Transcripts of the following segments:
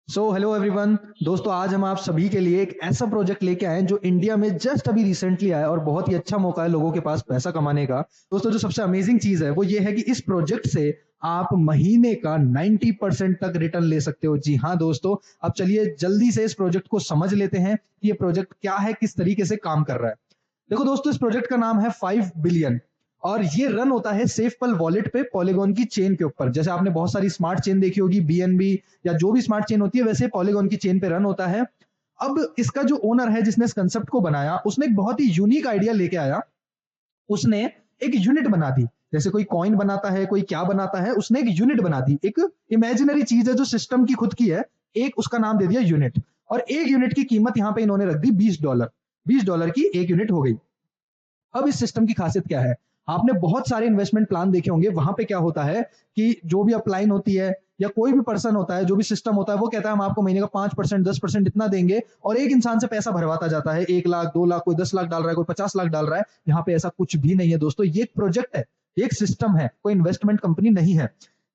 Hello everyone. दोस्तों आज हम आप सभी के लिए एक ऐसा प्रोजेक्ट लेके आए हैं जो इंडिया में जस्ट अभी रिसेंटली आया और बहुत ही अच्छा मौका है लोगों के पास पैसा कमाने का। दोस्तों जो सबसे अमेजिंग चीज है वो ये है कि इस प्रोजेक्ट से आप महीने का 90% तक रिटर्न ले सकते हो। जी हाँ दोस्तों, अब चलिए जल्दी से इस प्रोजेक्ट को समझ लेते हैं कि ये प्रोजेक्ट क्या है, किस तरीके से काम कर रहा है। देखो दोस्तों, इस प्रोजेक्ट का नाम है 5 बिलियन और ये रन होता है सेफपल वॉलेट पे पॉलीगॉन की चेन के ऊपर। जैसे आपने बहुत सारी स्मार्ट चेन देखी होगी, बीएनबी या जो भी स्मार्ट चेन होती है, वैसे पॉलीगॉन की चेन पे रन होता है। अब इसका जो ओनर है जिसने इस कंसेप्ट को बनाया, उसने एक बहुत ही यूनिक आइडिया लेके आया। उसने एक यूनिट बना दी। जैसे कोई कॉइन बनाता है, कोई क्या बनाता है, उसने एक यूनिट बना दी। एक इमेजिनरी चीज है जो सिस्टम की खुद की है, एक उसका नाम दे दिया यूनिट। और एक यूनिट की कीमत यहां पे इन्होंने रख दी $20। $20 की एक यूनिट हो गई। अब इस सिस्टम की खासियत क्या है? आपने बहुत सारे इन्वेस्टमेंट प्लान देखे होंगे, वहां पे क्या होता है कि जो भी अपलाइन होती है या कोई भी पर्सन होता है, जो भी सिस्टम होता है, वो कहता है हम आपको महीने का 5% 10% इतना देंगे और एक इंसान से पैसा भरवाता जाता है। 1 लाख 2 लाख, कोई 10 लाख डाल रहा है, कोई 50 लाख डाल रहा है। यहाँ पे ऐसा कुछ भी नहीं है दोस्तों, ये एक प्रोजेक्ट है, एक सिस्टम है, कोई इन्वेस्टमेंट कंपनी नहीं है।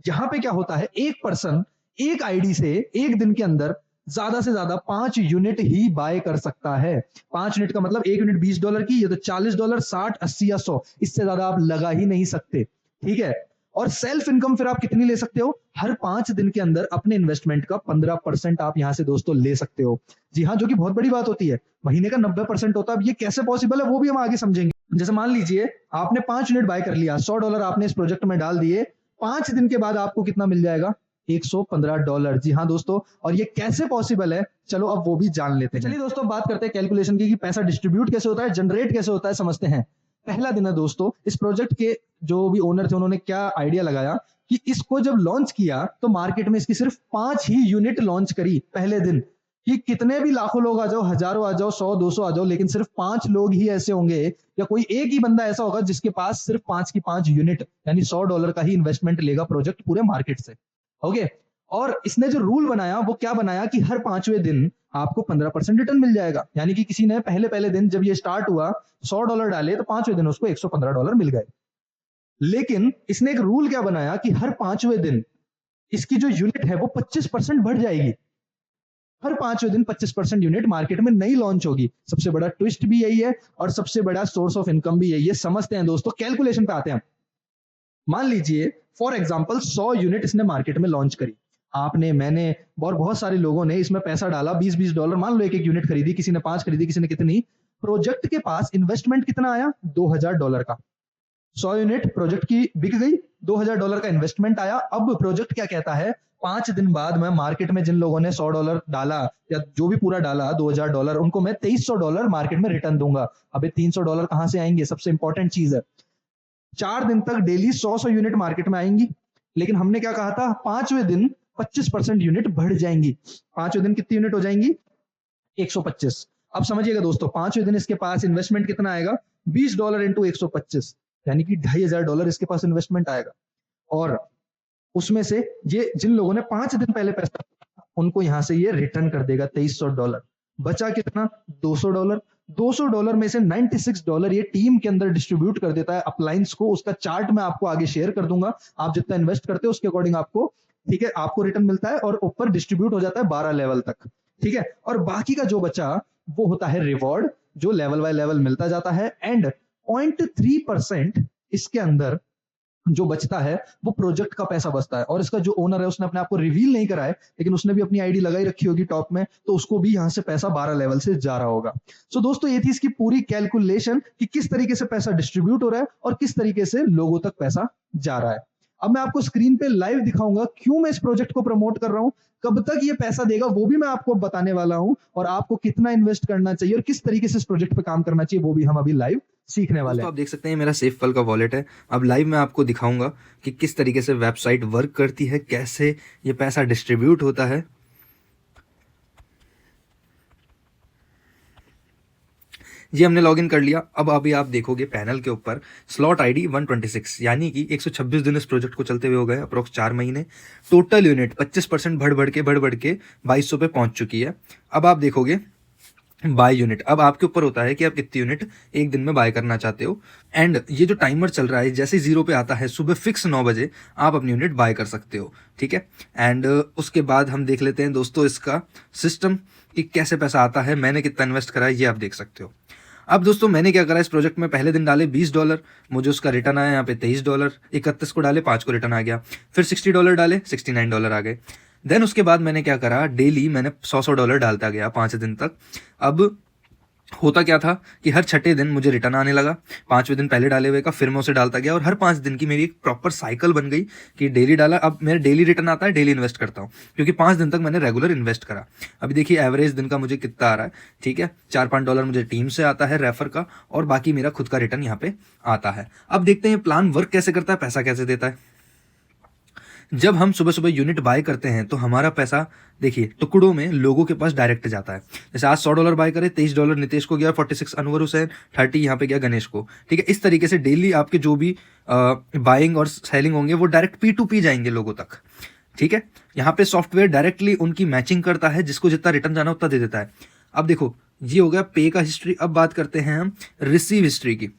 यहाँ पे क्या होता है, एक पर्सन एक आईडी से एक दिन के अंदर ज्यादा से ज्यादा 5 यूनिट ही बाय कर सकता है। 5 यूनिट का मतलब एक यूनिट $20 की, ये तो $40, 60, 80 या 100, इससे ज्यादा आप लगा ही नहीं सकते। ठीक है। और सेल्फ इनकम फिर आप कितनी ले सकते हो? हर 5 दिन के अंदर अपने इन्वेस्टमेंट का 15% आप यहां से दोस्तों ले सकते हो। जी हाँ, जो कि बहुत बड़ी बात होती है। महीने का 90% होता है। अब ये कैसे पॉसिबल है वो भी हम आगे समझेंगे। जैसे मान लीजिए आपने 5 यूनिट बाय कर लिया, $100 आपने इस प्रोजेक्ट में डाल दिए। 5 दिन के बाद आपको कितना मिल जाएगा? $115। जी हाँ दोस्तों, और ये कैसे पॉसिबल है, चलो अब वो भी जान लेते हैं। चलिए दोस्तों, बात करते हैं कैलकुलेशन की कि पैसा डिस्ट्रीब्यूट कैसे होता है, जनरेट कैसे होता है, समझते हैं। पहला दिन है दोस्तों, इस प्रोजेक्ट के जो भी ओनर थे उन्होंने क्या आइडिया लगाया कि इसको जब लॉन्च किया तो मार्केट में इसकी सिर्फ 5 ही यूनिट लॉन्च करी पहले दिन। कि कितने भी लाखों लोग आ जाओ, हजारों आ जाओ, 100 200 आ जाओ, लेकिन सिर्फ 5 लोग ही ऐसे होंगे या कोई एक ही बंदा ऐसा होगा जिसके पास सिर्फ 5 की 5 यूनिट यानी $100 का ही इन्वेस्टमेंट लेगा प्रोजेक्ट पूरे मार्केट से। ओके। और इसने जो रूल बनाया वो क्या बनाया कि हर 5वें दिन आपको 15% रिटर्न मिल जाएगा। यानी कि किसी ने पहले पहले दिन जब ये स्टार्ट हुआ $100 डाले तो 5वें दिन उसको $115 मिल गए। लेकिन इसने एक रूल क्या बनाया कि हर 5वें दिन इसकी जो यूनिट है वो 25% बढ़ जाएगी। हर 5वें दिन 25% यूनिट मार्केट में नई लॉन्च होगी। सबसे बड़ा ट्विस्ट भी यही है और सबसे बड़ा सोर्स ऑफ इनकम भी यही है। समझते हैं दोस्तों, कैलकुलेशन पे आते हैं। मान लीजिए फॉर एग्जाम्पल 100 यूनिट इसने मार्केट में लॉन्च करी। आपने, मैंने और बहुत सारे लोगों ने इसमें पैसा डाला, $20 मान लो एक एक यूनिट खरीदी, किसी ने 5 खरीदी, किसी ने कितनी। प्रोजेक्ट के पास इन्वेस्टमेंट कितना आया? $2000 का। 100 यूनिट प्रोजेक्ट की बिक गई, $2000 का इन्वेस्टमेंट आया। अब प्रोजेक्ट क्या कहता है, 5 दिन बाद मैं मार्केट में जिन लोगों ने $100 डाला या जो भी पूरा डाला $2000, उनको मैं $2300 मार्केट में रिटर्न दूंगा। अबे $300 कहां से आएंगे? सबसे इंपॉर्टेंट चीज है, 4 दिन तक डेली 100 यूनिट मार्केट में आएंगी। लेकिन हमने क्या कहा था, 5वें दिन 25% यूनिट बढ़ जाएंगी। 5वें दिन कितनी यूनिट हो जाएंगी? 125। अब समझिएगा दोस्तों, 5वें दिन इसके पास इन्वेस्टमेंट कितना आएगा? $20 इंटू 125, यानी कि $2500 इसके पास इन्वेस्टमेंट आएगा। और उसमें से ये जिन लोगों ने 5 दिन पहले पैसा, उनको यहां से ये रिटर्न कर देगा $2300। बचा कितना? $200। $200 में से $96 ये टीम के अंदर डिस्ट्रीब्यूट कर देता है अपलाइंस को। उसका चार्ट मैं आपको आगे शेयर कर दूंगा। आप जितना इन्वेस्ट करते हो उसके अकॉर्डिंग आपको, ठीक है, आपको रिटर्न मिलता है और ऊपर डिस्ट्रीब्यूट हो जाता है 12 लेवल तक। ठीक है। और बाकी का जो बचा वो होता है रिवॉर्ड, जो लेवल बाय लेवल मिलता जाता है। एंड 0.3% इसके अंदर जो बचता है वो प्रोजेक्ट का पैसा बचता है। और इसका जो ओनर है उसने अपने आप को रिवील नहीं करा है, लेकिन उसने भी अपनी आईडी लगाई रखी होगी टॉप में, तो उसको भी यहां से पैसा 12 लेवल से जा रहा होगा। सो दोस्तों, ये थी इसकी पूरी कैलकुलेशन कि किस तरीके से पैसा डिस्ट्रीब्यूट हो रहा है और किस तरीके से लोगों तक पैसा जा रहा है। अब मैं आपको स्क्रीन पे लाइव दिखाऊंगा क्यों मैं इस प्रोजेक्ट को प्रमोट कर रहा हूं, कब तक ये पैसा देगा वो भी मैं आपको बताने वाला हूं, और आपको कितना इन्वेस्ट करना चाहिए और किस तरीके से इस प्रोजेक्ट पे काम करना चाहिए वो भी हम अभी लाइव सीखने वाले दोस्तों हैं। आप देख सकते हैं मेरा सेफपल का वॉलेट है। अब लाइव मैं आपको दिखाऊंगा कि किस तरीके से वेबसाइट वर्क करती है, कैसे ये पैसा डिस्ट्रीब्यूट होता है। जी हमने लॉगिन कर लिया। अब अभी आप देखोगे पैनल के ऊपर स्लॉट आईडी 126, यानी कि 126 दिन इस प्रोजेक्ट को चलते हुए हो गए, अप्रोक्स 4 महीने। टोटल यूनिट 25% बढ़ बढ़ के 2200 पे पहुंच चुकी है। अब आप देखोगे बाय यूनिट। अब आपके ऊपर होता है कि आप कितनी यूनिट एक दिन में बाय करना चाहते हो। एंड ये जो टाइमर चल रहा है जैसे जीरो पे आता है सुबह फिक्स 9 बजे आप अपनी यूनिट बाय कर सकते हो, ठीक है। एंड उसके बाद हम देख लेते हैं दोस्तों इसका सिस्टम कि कैसे पैसा आता है, मैंने कितना इन्वेस्ट करा है ये आप देख सकते हो। अब दोस्तों मैंने क्या करा इस प्रोजेक्ट में, पहले दिन डाले $20, मुझे उसका रिटर्न आया यहाँ पे $23, 31 को डाले 5 को रिटर्न आ गया। फिर $60 डाले $69 आ गए। देन उसके बाद मैंने क्या करा, डेली मैंने $100 डालता गया 5 दिन तक। अब होता क्या था कि हर छठे दिन मुझे रिटर्न आने लगा, 5वें दिन पहले डाले हुए का फिर मैं उसे डालता गया, और हर 5 दिन की मेरी एक प्रॉपर साइकिल बन गई कि डेली डाला। अब मेरा डेली रिटर्न आता है, डेली इन्वेस्ट करता हूँ, क्योंकि 5 दिन तक मैंने रेगुलर इन्वेस्ट करा। अभी देखिए एवरेज दिन का मुझे कितना आ रहा है, ठीक है। $4-5 मुझे टीम से आता है रेफर का, और बाकी मेरा खुद का रिटर्न यहाँ पे आता है। अब देखते हैं प्लान वर्क कैसे करता है, पैसा कैसे देता है। जब हम सुबह सुबह यूनिट बाय करते हैं तो हमारा पैसा देखिए टुकड़ों में लोगों के पास डायरेक्ट जाता है। जैसे आज $100 बाय करे, $23 नितेश को गया, 46 अनवर हुसैन, 30 यहाँ पे गया गणेश को, ठीक है। इस तरीके से डेली आपके जो भी बाइंग और सेलिंग होंगे वो डायरेक्ट P2P जाएंगे लोगों तक, ठीक है। यहाँ पे सॉफ्टवेयर डायरेक्टली उनकी मैचिंग करता है, जिसको जितना रिटर्न जाना उतना दे देता है। अब देखो ये हो गया पे का हिस्ट्री। अब बात करते हैं हम रिसीव हिस्ट्री की।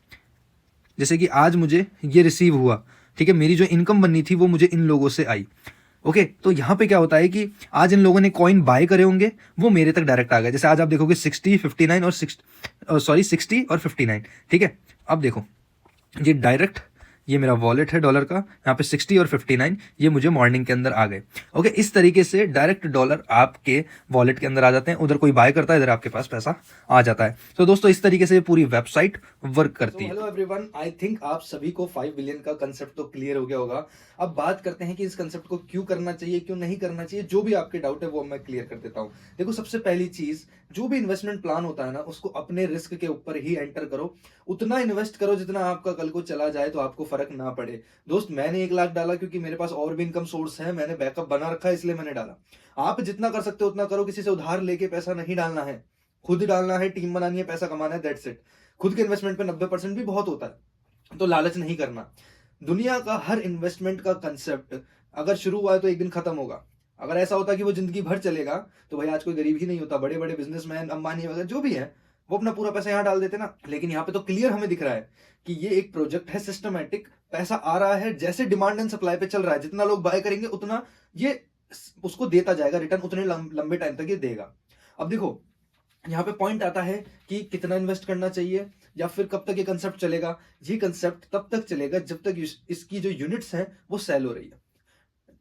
जैसे कि आज मुझे ये रिसीव हुआ, ठीक है, मेरी जो इनकम बननी थी वो मुझे इन लोगों से आई। ओके, तो यहाँ पे क्या होता है कि आज इन लोगों ने कॉइन बाय करे होंगे, वो मेरे तक डायरेक्ट आ गए। जैसे आज आप देखोगे 60, 59 और 60 और 59, ठीक है। अब देखो ये डायरेक्ट, ये मेरा वॉलेट है डॉलर का, यहाँ पे 60 और 59 ये मुझे मॉर्निंग के अंदर आ गए। ओके, इस तरीके से डायरेक्ट डॉलर आपके वॉलेट के अंदर आ जाते हैं, उधर कोई बाय करता है, इधर आपके पास पैसा आ जाता है। तो दोस्तों इस तरीके से पूरी वेबसाइट वर्क करती है। हेलो एवरीवन, आई थिंक आप सभी को 5 बिलियन का कंसेप्ट तो क्लियर हो गया होगा। अब बात करते हैं कि इस कंसेप्ट को क्यों करना चाहिए, क्यों नहीं करना चाहिए। जो भी आपके डाउट है वो मैं क्लियर कर देता हूँ। देखो सबसे पहली चीज, जो भी इन्वेस्टमेंट प्लान होता है ना उसको अपने रिस्क के ऊपर ही एंटर करो। उतना इन्वेस्ट करो जितना आपका कल को चला जाए तो आपको फर्क ना पड़े। दोस्त मैंने 1 लाख डाला क्योंकि मेरे पास और भी इनकम सोर्स है, मैंने बैकअप बना रखा है इसलिए मैंने डाला। आप जितना कर सकते हो उतना करो, किसी से उधार लेके पैसा नहीं डालना है, खुद डालना है, टीम बनानी है, पैसा कमाना है, दैट्स इट। खुद के इन्वेस्टमेंट पे 90% भी बहुत होता है, तो लालच नहीं करना। दुनिया का हर इन्वेस्टमेंट का कंसेप्ट अगर शुरू हुआ है तो एक दिन खत्म होगा। अगर ऐसा होता कि वो जिंदगी भर चलेगा तो भाई आज कोई गरीब ही नहीं होता। बड़े बड़े बिजनेसमैन अंबानी वगैरह जो भी है वो अपना पूरा पैसा यहाँ डाल देते ना। लेकिन यहाँ पे तो क्लियर हमें दिख रहा है कि ये एक प्रोजेक्ट है सिस्टमैटिक, पैसा आ रहा है, जैसे डिमांड एंड सप्लाई पे चल रहा है, जितना लोग बाय करेंगे उतना ये उसको देता जाएगा रिटर्न, उतने लंबे टाइम तक ये देगा। अब देखो यहाँ पे पॉइंट आता है कि कितना इन्वेस्ट करना चाहिए या फिर कब तक ये कंसेप्ट चलेगा। ये कंसेप्ट तब तक चलेगा जब तक इसकी जो यूनिट्स हैं वो सेल हो रही है,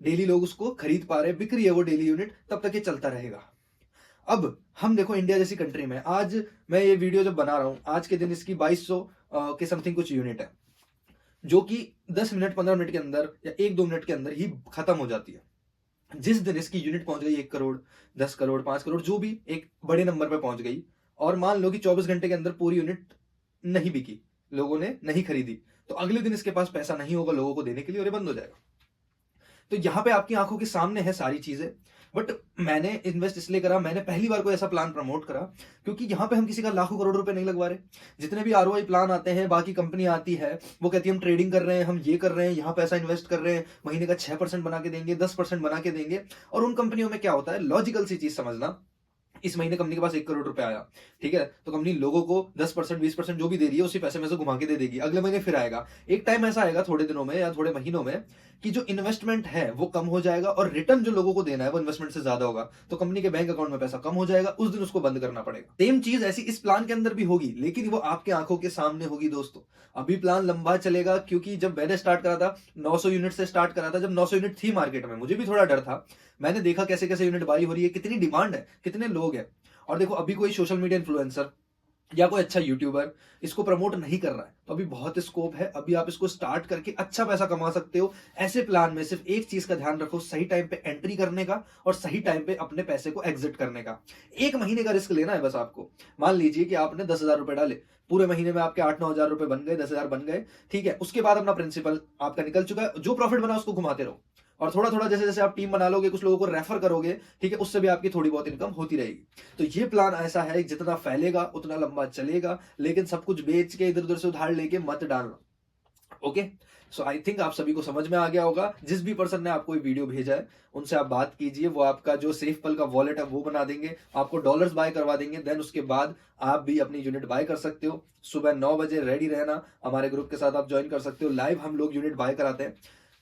डेली लोग उसको खरीद पा रहे हैं, बिक रही है वो डेली यूनिट, तब तक ये चलता रहेगा। अब हम देखो इंडिया जैसी कंट्री में आज मैं ये वीडियो जब बना रहा हूं, आज के दिन इसकी 2200 के समथिंग कुछ यूनिट है, जो कि 10 मिनट 15 मिनट के अंदर या 1-2 मिनट के अंदर ही खत्म हो जाती है। जिस दिन इसकी यूनिट पहुंच गई 1 करोड़, 10 करोड़, 5 करोड़, जो भी एक बड़े नंबर पे पहुंच गई, और मान लो कि 24 घंटे के अंदर पूरी यूनिट नहीं बिकी, लोगों ने नहीं खरीदी, तो अगले दिन इसके पास पैसा नहीं होगा लोगों को देने के लिए और ये बंद हो जाएगा। तो यहां पे आपकी आंखों के सामने है सारी चीजें। बट मैंने इन्वेस्ट इसलिए करा, मैंने पहली बार कोई ऐसा प्लान प्रमोट करा, क्योंकि यहां पे हम किसी का लाखों करोड़ रुपए नहीं लगवा रहे। जितने भी आरओआई प्लान आते हैं, बाकी कंपनी आती है वो कहती है हम ट्रेडिंग कर रहे हैं, हम ये कर रहे हैं, यहाँ पैसा इन्वेस्ट कर रहे हैं, महीने का 6% बना के देंगे, 10% बना के देंगे। और उन कंपनियों में क्या होता है, लॉजिकल सी चीज समझना, इस महीने कंपनी के पास 1 करोड़ रुपए आया, ठीक है, तो कंपनी लोगों को 10% 20% जो भी दे रही है उसी पैसे में से घुमा के दे देगी। अगले महीने फिर आएगा। एक टाइम ऐसा आएगा थोड़े दिनों में या थोड़े महीनों में कि जो इन्वेस्टमेंट है वो कम हो जाएगा और रिटर्न जो लोगों को देना है वो इन्वेस्टमेंट से ज्यादा होगा, तो कंपनी के बैंक अकाउंट में पैसा कम हो जाएगा, उस दिन उसको बंद करना पड़ेगा। सेम चीज ऐसी इस प्लान के अंदर भी होगी, लेकिन वो आपके आंखों के सामने होगी दोस्तों। अभी प्लान लंबा चलेगा, क्योंकि जब मैंने स्टार्ट करा था 900 यूनिट से स्टार्ट करा था, जब 900 यूनिट थी मार्केट में, मुझे भी थोड़ा डर था। मैंने देखा कैसे कैसे यूनिट बाई हो रही है, कितनी डिमांड है, कितने लोग हैं। और देखो अभी कोई सोशल मीडिया इन्फ्लुएंसर या कोई अच्छा यूट्यूबर इसको प्रमोट नहीं कर रहा है, तो अभी बहुत स्कोप है, अभी आप इसको स्टार्ट करके अच्छा पैसा कमा सकते हो। ऐसे प्लान में सिर्फ एक चीज का ध्यान रखो, सही टाइम पे एंट्री करने का और सही टाइम पे अपने पैसे को एग्जिट करने का। 1 महीने का रिस्क लेना है बस आपको। मान लीजिए कि आपने 10,000 रुपए डाले, पूरे महीने में आपके 8-9 हजार रुपए बन गए, 10,000 बन गए, ठीक है। उसके बाद अपना प्रिंसिपल आपका निकल चुका है, जो प्रॉफिट बना उसको घुमाते रहो, और थोड़ा थोड़ा जैसे जैसे आप टीम बना लोगे, कुछ लोगों को रेफर करोगे, ठीक है, उससे भी आपकी थोड़ी बहुत इनकम होती रहेगी। तो ये प्लान ऐसा है, जितना फैलेगा उतना लंबा चलेगा, लेकिन सब कुछ बेच के इधर उधर से उधार लेके मत डालना। ओके, सो आई थिंक आप सभी को समझ में आ गया होगा। जिस भी पर्सन ने आपको ये वीडियो भेजा है उनसे आप बात कीजिए, वो आपका जो सेफ पल का वॉलेट है वो बना देंगे, आपको डॉलर्स बाय करवा देंगे। देन उसके बाद आप भी अपनी यूनिट बाय कर सकते हो। सुबह 9 बजे रेडी रहना, हमारे ग्रुप के साथ आप ज्वाइन कर सकते हो। लाइव हम लोग यूनिट बाय कराते हैं।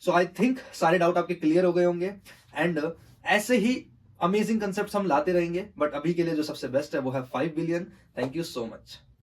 सो आई थिंक सारे डाउट आपके क्लियर हो गए होंगे एंड ऐसे ही अमेजिंग कंसेप्ट हम लाते रहेंगे, बट अभी के लिए जो सबसे बेस्ट है वो है 5 billion. Thank you so much.